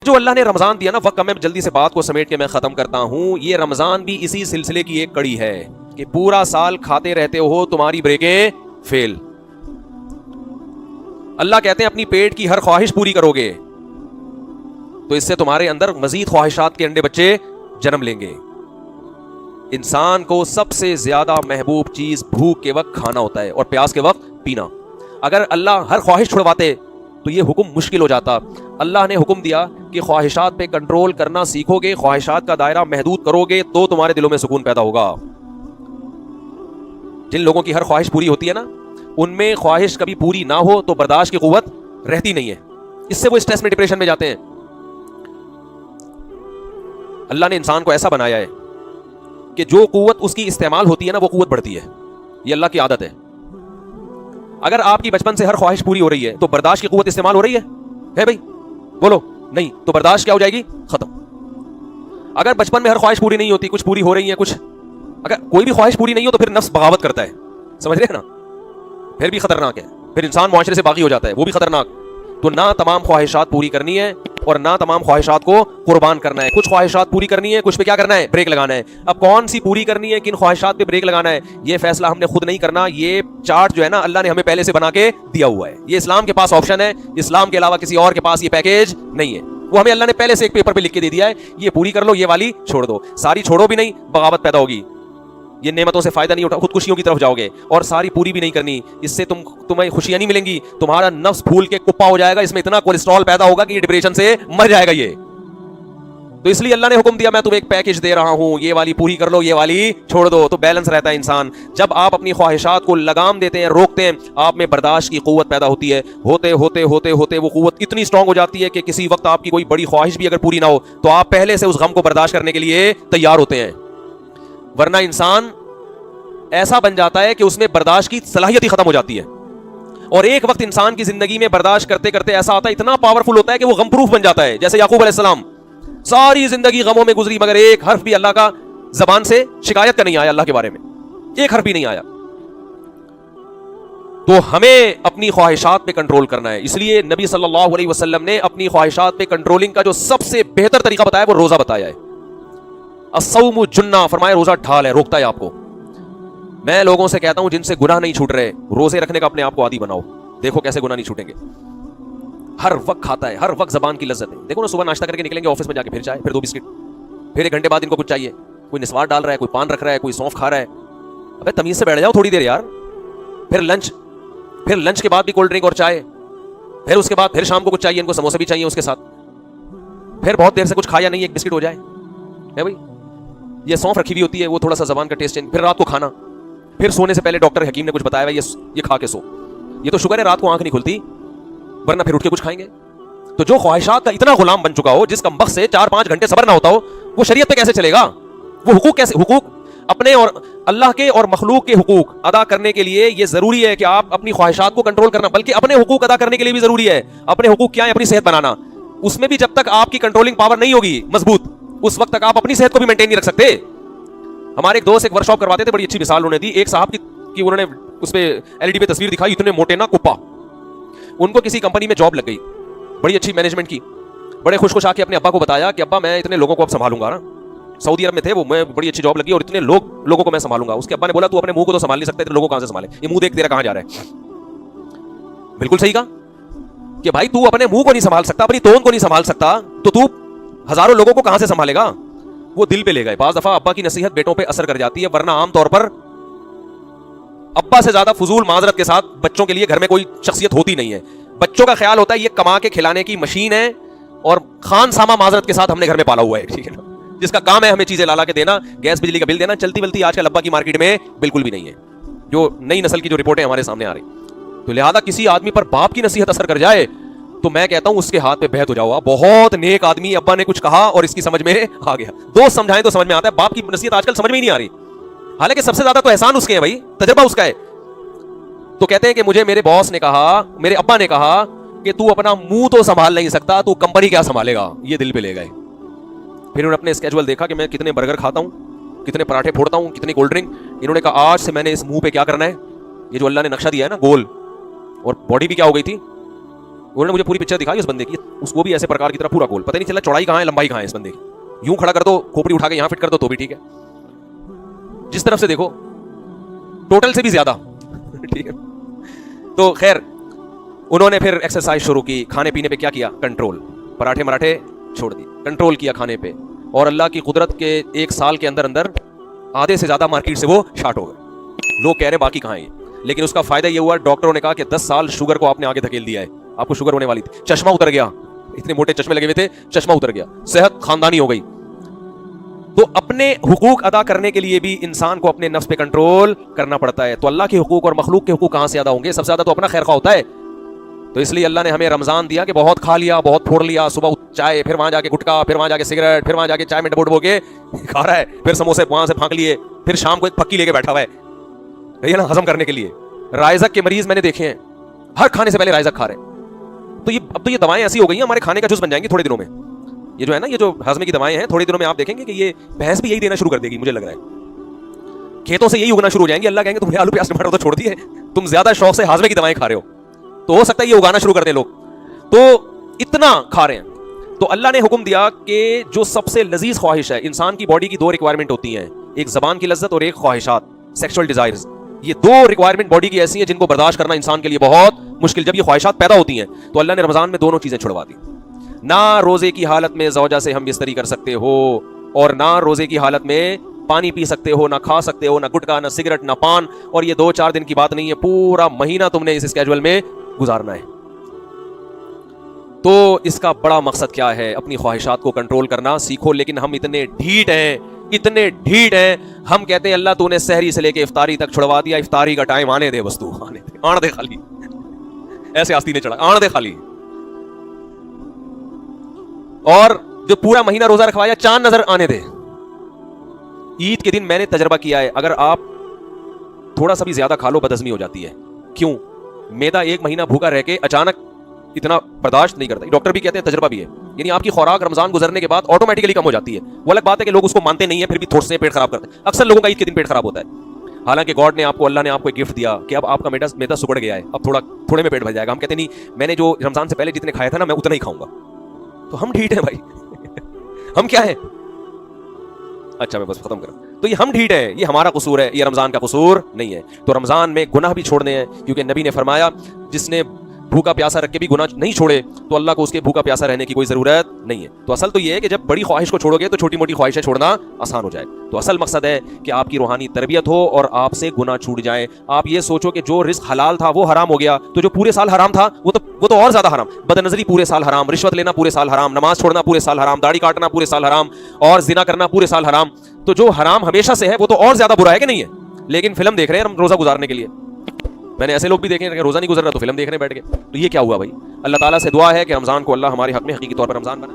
جو اللہ نے رمضان دیا نا، وقت میں جلدی سے بات کو سمیٹ کے میں ختم کرتا ہوں. یہ رمضان بھی اسی سلسلے کی ایک کڑی ہے کہ پورا سال کھاتے رہتے ہو، تمہاری بریکیں فیل. اللہ کہتے ہیں اپنی پیٹ کی ہر خواہش پوری کرو گے تو اس سے تمہارے اندر مزید خواہشات کے انڈے بچے جنم لیں گے. انسان کو سب سے زیادہ محبوب چیز بھوک کے وقت کھانا ہوتا ہے اور پیاس کے وقت پینا. اگر اللہ ہر خواہش چھڑواتے تو یہ حکم مشکل ہو جاتا. اللہ نے حکم دیا کہ خواہشات پہ کنٹرول کرنا سیکھو گے، خواہشات کا دائرہ محدود کرو گے تو تمہارے دلوں میں سکون پیدا ہوگا. جن لوگوں کی ہر خواہش پوری ہوتی ہے نا، ان میں خواہش کبھی پوری نہ ہو تو برداشت کی قوت رہتی نہیں ہے. اس سے وہ اسٹریس میں ڈپریشن میں جاتے ہیں. اللہ نے انسان کو ایسا بنایا ہے کہ جو قوت اس کی استعمال ہوتی ہے نا، وہ قوت بڑھتی ہے. یہ اللہ کی عادت ہے. اگر آپ کی بچپن سے ہر خواہش پوری ہو رہی ہے تو برداشت کی قوت استعمال ہو رہی ہے بھائی؟ بولو نہیں تو برداشت کیا ہو جائے گی؟ ختم. اگر بچپن میں ہر خواہش پوری نہیں ہوتی، کچھ پوری ہو رہی ہے، کچھ اگر کوئی بھی خواہش پوری نہیں ہو تو پھر نفس بغاوت کرتا ہے. سمجھ رہے ہیں نا؟ پھر بھی خطرناک ہے. پھر انسان معاشرے سے باغی ہو جاتا ہے، وہ بھی خطرناک. تو نہ تمام خواہشات پوری کرنی ہے اور نہ تمام خواہشات کو قربان کرنا ہے. کچھ خواہشات پوری کرنی ہے، کچھ پہ کیا کرنا ہے؟ بریک لگانا ہے. اب کون سی پوری کرنی ہے، کن خواہشات پہ بریک لگانا ہے، یہ فیصلہ ہم نے خود نہیں کرنا. یہ چارٹ جو ہے نا، اللہ نے ہمیں پہلے سے بنا کے دیا ہوا ہے. یہ اسلام کے پاس آپشن ہے. اسلام کے علاوہ کسی اور کے پاس یہ پیکیج نہیں ہے. وہ ہمیں اللہ نے پہلے سے ایک پیپر پہ لکھ کے دے دیا ہے، یہ پوری کر لو، یہ والی چھوڑ دو. ساری چھوڑو بھی نہیں، بغاوت پیدا ہوگی. یہ نعمتوں سے فائدہ نہیں اٹھا، خودکشیوں کی طرف جاؤ گے. اور ساری پوری بھی نہیں کرنی، اس سے تمہیں خوشیاں نہیں ملیں گی. تمہارا نفس پھول کے کپا ہو جائے گا. اس میں اتنا کولیسٹرول پیدا ہوگا کہ یہ ڈپریشن سے مر جائے گا. یہ تو اس لیے اللہ نے حکم دیا میں تمہیں ایک پیکج دے رہا ہوں، یہ والی پوری کر لو، یہ والی چھوڑ دو. تو بیلنس رہتا ہے انسان. جب آپ اپنی خواہشات کو لگام دیتے ہیں، روکتے ہیں، آپ میں برداشت کی قوت پیدا ہوتی ہے. ہوتے ہوتے ہوتے ہوتے وہ قوت اتنی اسٹرانگ ہو جاتی ہے کہ کسی وقت آپ کی کوئی بڑی خواہش بھی اگر پوری نہ ہو تو آپ پہلے سے اس غم کو برداشت کرنے کے لیے تیار ہوتے ہیں. ورنہ انسان ایسا بن جاتا ہے کہ اس میں برداشت کی صلاحیت ہی ختم ہو جاتی ہے. اور ایک وقت انسان کی زندگی میں برداشت کرتے کرتے ایسا آتا ہے، اتنا پاورفل ہوتا ہے کہ وہ غم پروف بن جاتا ہے. جیسے یعقوب علیہ السلام ساری زندگی غموں میں گزری، مگر ایک حرف بھی اللہ کا زبان سے شکایت کا نہیں آیا. اللہ کے بارے میں ایک حرف بھی نہیں آیا. تو ہمیں اپنی خواہشات پہ کنٹرول کرنا ہے. اس لیے نبی صلی اللہ علیہ وسلم نے اپنی خواہشات پہ کنٹرولنگ کا جو سب سے بہتر طریقہ بتایا وہ روزہ بتایا ہے. الصوم جنہ، فرمایا روزہ ڈھال ہے، روکتا ہے آپ کو. میں لوگوں سے کہتا ہوں جن سے گناہ نہیں چھوٹ رہے، روزے رکھنے کا اپنے آپ کو عادی بناؤ. دیکھو کیسے گناہ نہیں چھوٹیں گے. ہر وقت کھاتا ہے، ہر وقت زبان کی لذت ہے. دیکھو نا، صبح ناشتہ کر کے نکلیں گے آفس میں جا کے، پھر چائے، پھر 2 بسکٹ، پھر 1 گھنٹے بعد ان کو کچھ چاہیے. کوئی نسوار ڈال رہا ہے، کوئی پان رکھ رہا ہے، کوئی سونف کھا رہا ہے. ابے تمیز سے بیٹھ جاؤ تھوڑی دیر یار. پھر لنچ کے بعد بھی کولڈ ڈرنک اور چائے. پھر اس کے بعد پھر شام کو کچھ چاہیے، ان کو سموسے بھی چاہیے اس کے ساتھ. پھر بہت دیر سے کچھ کھایا نہیں، 1 بسکٹ ہو جائے ہے بھائی. یہ سونف رکھی ہوئی ہوتی ہے، وہ تھوڑا سا زبان کا ٹیسٹ چینج. پھر رات کو کھانا، پھر سونے سے پہلے ڈاکٹر حکیم نے کچھ بتایا ہے یہ کھا کے سو. یہ تو شکر ہے رات کو آنکھ نہیں کھلتی، ورنہ پھر اٹھ کے کچھ کھائیں گے. تو جو خواہشات کا اتنا غلام بن چکا ہو، جس کا وقت سے 4-5 گھنٹے صبر نہ ہوتا ہو، وہ شریعت پہ کیسے چلے گا؟ وہ حقوق اپنے اور اللہ کے اور مخلوق کے حقوق ادا کرنے کے لیے یہ ضروری ہے کہ آپ اپنی خواہشات کو کنٹرول کرنا، بلکہ اپنے حقوق ادا کرنے کے لیے بھی ضروری ہے. اپنے حقوق کیا ہے؟ اپنی صحت بنانا. اس میں بھی جب تک آپ کی کنٹرولنگ پاور نہیں ہوگی مضبوط، اس وقت تک آپ اپنی صحت کو بھی مینٹین نہیں رکھ سکتے. ہمارے ایک دوست ایک ورک شاپ کرواتے تھے، بڑی اچھی مثال انہوں نے دی. ایک صاحب کی انہوں نے اس پہ LED پہ تصویر دکھائی، اتنے موٹے نا کپا. ان کو کسی کمپنی میں جاب لگ گئی، بڑی اچھی مینجمنٹ کی. بڑے خوش آ کے اپنے ابا کو بتایا کہ ابا میں اتنے لوگوں کو اب سنبھالوں گا نا. سعودی عرب میں تھے وہ، میں بڑی اچھی جاب لگی اور اتنے لوگوں کو میں سنبھالوں گا. اس کے ابا نے بولا تو اپنے منہ کو تو سنبھال نہیں سکتے، لوگوں کہاں سے سنبھالے؟ یہ منہ دیکھ تیرا کہاں جا رہا ہے. بالکل صحیح کہا کہ بھائی تو اپنے منہ کو نہیں سنبھال سکتا، اپنی تون کو نہیں سنبھال سکتا، تو ہزاروں لوگوں کو کہاں سے سنبھالے گا؟ وہ دل پہ لے گئے. بعض دفعہ ابا کی نصیحت بیٹوں پہ اثر کر جاتی ہے، ورنہ عام طور پر ابا سے زیادہ فضول معذرت کے ساتھ بچوں کے لیے گھر میں کوئی شخصیت ہوتی نہیں ہے. بچوں کا خیال ہوتا ہے یہ کما کے کھلانے کی مشین ہے، اور خان سامہ معذرت کے ساتھ ہم نے گھر میں پالا ہوا ہے، ٹھیک ہے نا، جس کا کام ہے ہمیں چیزیں لا کے دینا، گیس بجلی کا بل دینا. چلتی بلتی آج کل ابا کی مارکیٹ میں بالکل بھی نہیں ہے، جو نئی نسل کی جو رپورٹیں ہمارے سامنے آ رہی. تو لہذا کسی آدمی پر باپ کی نصیحت اثر کر جائے تو میں کہتا ہوں اس کے ہاتھ پہ بہت ہو جاؤ. بہت نیک آدمی، ابا نے کچھ کہا اور اس کی سمجھ میں آ گیا. دوست سمجھائیں تو سمجھ میں آتا ہے، باپ کی نصیحت آج کل سمجھ میں ہی نہیں آ رہی. حالانکہ سب سے زیادہ تو احسان اس کے ہیں بھائی، تجربہ اس کا ہے. تو کہتے ہیں کہ مجھے میرے باس نے کہا، میرے ابا نے کہا کہ تو اپنا منہ تو سنبھال نہیں سکتا، تو کمپنی کیا سنبھالے گا؟ یہ دل پہ لے گئے. پھر انہوں نے اپنے اسکیجول دیکھا کہ میں کتنے برگر کھاتا ہوں، کتنے پراٹھے پھوڑتا ہوں، کتنی کولڈ ڈرنک. انہوں نے کہا آج سے میں نے اس منہ پہ کیا کرنا ہے، یہ جو اللہ نے نقشہ دیا ہے نا گول، اور باڈی بھی کیا ہو گئی تھی، انہوں نے مجھے پوری پکچر دکھائی اس بندے کی, اس کو بھی ایسے پرکار کی طرح پورا گول, پتہ نہیں چلا چوڑائی کہاں ہے لمبائی کہاں ہے اس بندے کی. یوں کھڑا کر دو, کھوپڑی اٹھا کے یہاں فٹ کر دو تو بھی ٹھیک ہے, جس طرف سے دیکھو ٹوٹل سے بھی زیادہ ٹھیک ہے. تو خیر انہوں نے پھر ایکسرسائز شروع کی, کھانے پینے پہ کیا کیا, کنٹرول, پراٹھے مراٹھے چھوڑ دی, کنٹرول کیا کھانے پہ, اور اللہ کی قدرت کے 1 سال کے اندر اندر آدھے سے زیادہ مارکیٹ سے وہ شارٹ ہو گئے. لوگ کہہ رہے باقی کہاں ہیں, لیکن اس کا فائدہ یہ ہوا ڈاکٹروں نے کہا کہ 10 سال شوگر کو آپ نے آگے دھکیل دیا ہے, آپ کو شوگر ہونے والی تھی, چشمہ اتر گیا, اتنے موٹے چشمے لگے ہوئے تھے, چشمہ اتر گیا, صحت خاندانی ہو گئی. تو اپنے حقوق ادا کرنے کے لیے بھی انسان کو اپنے نفس پہ کنٹرول کرنا پڑتا ہے. تو اللہ کے حقوق اور مخلوق کے حقوق کہاں سے ادا ہوں گے؟ سب سے زیادہ تو اپنا خیر خواہ ہوتا ہے. تو اس لیے اللہ نے ہمیں رمضان دیا کہ بہت کھا لیا, بہت پھوڑ لیا, صبح چائے, پھر وہاں جا کے گٹکا, پھر وہاں جا کے سگریٹ, پھر وہاں جا کے چائے میں ڈبو ڈبو کے کھا رہا ہے, پھر سموسے وہاں سے پھانک لیے, پھر شام کو ایک پکی لے کے بیٹھا ہوا ہے نا ہضم کرنے کے لیے. رائزک کے مریض میں نے دیکھے ہیں, ہر کھانے سے پہلے رائزک کھا رہے ہیں. تو اب تو یہ دوائیں ایسی ہو گئی ہیں ہمارے کھانے کا جز بن جائیں گی تھوڑے دنوں میں. یہ جو ہے نا, یہ جو ہضم کی دوائیں ہیں, تھوڑے دنوں میں آپ دیکھیں گے کہ یہ بھینس بھی یہی دینا شروع کر دے گی, مجھے لگ رہا ہے کھیتوں سے یہی اگنا شروع ہو جائیں گے. اللہ کہیں گے تم نے آلو پیاز ٹماٹر تو چھوڑ دیے, تم زیادہ شوق سے ہاضمے کی دوائیں کھا رہے ہو, تو ہو سکتا ہے یہ اگانا شروع کر دیں لوگ, تو اتنا کھا رہے ہیں. تو اللہ نے حکم دیا کہ جو سب سے لذیذ خواہش ہے, انسان کی باڈی کی 2 ریکوائرمنٹ ہوتی ہیں, ایک زبان کی لذت اور ایک خواہشات, سیکشل ڈیزائرز. یہ 2 ریکوائرمنٹ باڈی کی ایسی ہیں جن کو برداشت کرنا انسان کے لیے بہت مشکل. جب یہ خواہشات پیدا ہوتی ہیں تو اللہ نے رمضان میں دونوں چیزیں چھڑوا دی. نہ روزے کی حالت میں زوجہ سے ہم بستری کر سکتے ہو, اور نہ روزے کی حالت میں پانی پی سکتے ہو, نہ کھا سکتے ہو, نہ گٹکا, نہ سگریٹ, نہ پان. اور یہ 2-4 دن کی بات نہیں ہے, پورا مہینہ تم نے اس اسکیجول میں گزارنا ہے. تو اس کا بڑا مقصد کیا ہے؟ اپنی خواہشات کو کنٹرول کرنا سیکھو. لیکن ہم اتنے ڈھیٹ ہیں, ہم کہتے ہیں اللہ تو نے سحری سے لے کے افطاری تک چھڑوا دیا, افطاری کا ٹائم آنے دے, بس تو آنے دے خالی, ایسے آستی نے چڑھا, آنے دے خالی. اور جو پورا مہینہ روزہ رکھوایا, چاند نظر آنے دے. عید کے دن میں نے تجربہ کیا ہے, اگر آپ تھوڑا سا بھی زیادہ کھا لو بدہضمی ہو جاتی ہے. کیوں؟ میدا 1 مہینہ بھوکا رہ کے اچانک اتنا برداشت نہیں کرتا. ڈاکٹر بھی کہتے ہیں, تجربہ بھی ہے, یعنی آپ کی خوراک رمضان گزرنے کے بعد آٹومیٹکلی کم ہو جاتی ہے. وہ الگ بات ہے کہ لوگ اس کو مانتے نہیں ہیں, پھر بھی تھوڑے سے پیٹ خراب کرتے ہیں. اکثر لوگوں کا عید کے دن پیٹ خراب ہوتا ہے, حالانکہ گاڈ نے اللہ نے آپ کو ایک گفٹ دیا کہ اب آپ کا میدا سکڑ گیا ہے, اب تھوڑے میں پیٹ بھر جائے گا. ہم کہتے نہیں, میں نے جو رمضان سے پہلے جتنے کھایا تھا نا, میں اتنا ہی کھاؤں گا. تو ہم ڈھیٹ ہیں بھائی ہم کیا ہیں؟ اچھا میں بس ختم کروں. تو یہ ہم ڈھیٹ ہیں, یہ ہمارا قصور ہے, یہ رمضان کا قصور نہیں ہے. تو رمضان میں گناہ بھی چھوڑنے ہیں, کیونکہ نبی نے فرمایا جس نے بھوکا پیاسا رکھ کے بھی گناہ نہیں چھوڑے تو اللہ کو اس کے بھوکا پیاسا رہنے کی کوئی ضرورت نہیں ہے. تو اصل تو یہ ہے کہ جب بڑی خواہش کو چھوڑو گے تو چھوٹی موٹی خواہشیں چھوڑنا آسان ہو جائے. تو اصل مقصد ہے کہ آپ کی روحانی تربیت ہو اور آپ سے گناہ چھوٹ جائیں. آپ یہ سوچو کہ جو رزق حلال تھا وہ حرام ہو گیا, تو جو پورے سال حرام تھا وہ تو اور زیادہ حرام. بدنظری پورے سال حرام, رشوت لینا پورے سال حرام, نماز چھوڑنا پورے سال حرام, داڑھی کاٹنا پورے سال حرام, اور زنا کرنا پورے سال حرام. تو جو حرام ہمیشہ سے ہے وہ تو اور زیادہ برا ہے کہ نہیں ہے. لیکن فلم دیکھ رہے ہیں ہم روزہ گزارنے کے لیے. میں نے ایسے لوگ بھی دیکھے کہ روزہ نہیں گزر رہا تو فلم دیکھنے بیٹھ گئے. تو یہ کیا ہوا بھائی؟ اللہ تعالیٰ سے دعا ہے کہ رمضان کو اللہ ہمارے حق میں حقیقی طور پر رمضان بنا.